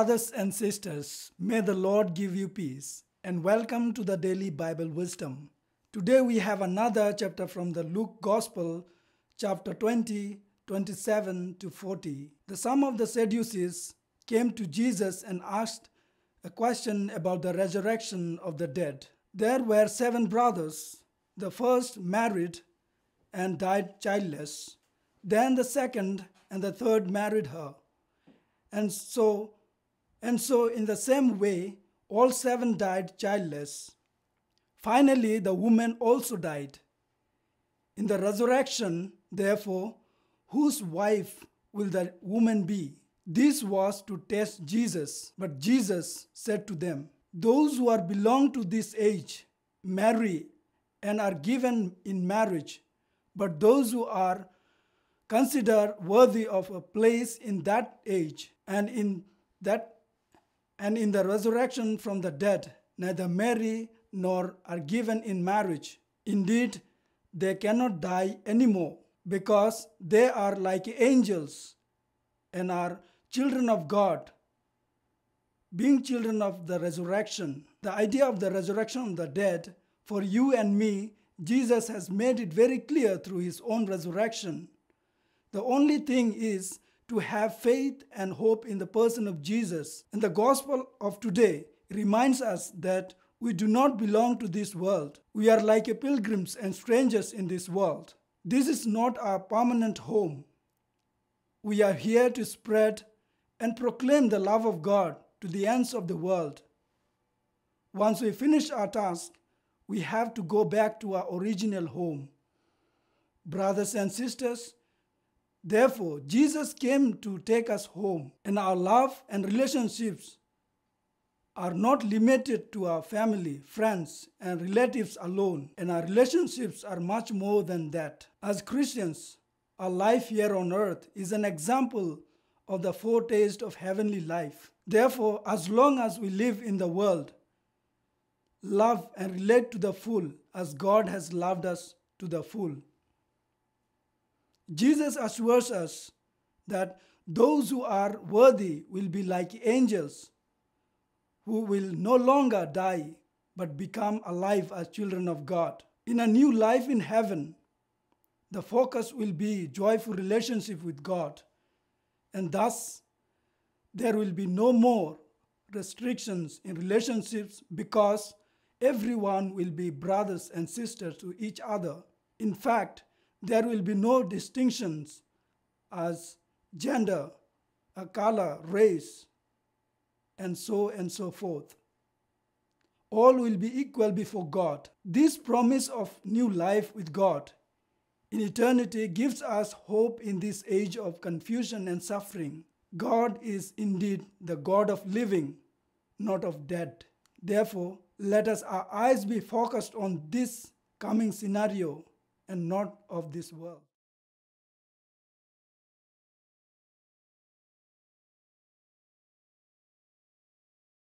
Brothers and sisters, may the Lord give you peace and welcome to the Daily Bible Wisdom. Today we have another chapter from the Luke Gospel, chapter 20, 27 to 40. Some of the Sadducees came to Jesus and asked a question about the resurrection of the dead. There were 7 brothers. The first married and died childless. Then the second and the third married her. And so in the same way, all 7 died childless. Finally, the woman also died. In the resurrection, therefore, whose wife will the woman be? This was to test Jesus. But Jesus said to them, those who belong to this age marry and are given in marriage, but those who are considered worthy of a place in that age and in the resurrection from the dead, neither marry nor are given in marriage. Indeed, they cannot die anymore, because they are like angels and are children of God, being children of the resurrection. The idea of the resurrection of the dead, for you and me, Jesus has made it very clear through his own resurrection. The only thing is to have faith and hope in the person of Jesus. And the gospel of today reminds us that we do not belong to this world. We are like pilgrims and strangers in this world. This is not our permanent home. We are here to spread and proclaim the love of God to the ends of the world. Once we finish our task, we have to go back to our original home. Brothers and sisters, therefore, Jesus came to take us home, and our love and relationships are not limited to our family, friends, and relatives alone, and our relationships are much more than that. As Christians, our life here on earth is an example of the foretaste of heavenly life. Therefore, as long as we live in the world, love and relate to the full as God has loved us to the full. Jesus assures us that those who are worthy will be like angels, who will no longer die but become alive as children of God. In a new life in heaven, the focus will be joyful relationship with God, and thus there will be no more restrictions in relationships, because everyone will be brothers and sisters to each other. In fact, there will be no distinctions as gender, color, race, and so forth. All will be equal before God. This promise of new life with God in eternity gives us hope in this age of confusion and suffering. God is indeed the God of living, not of dead. Therefore, let our eyes be focused on this coming scenario and not of this world.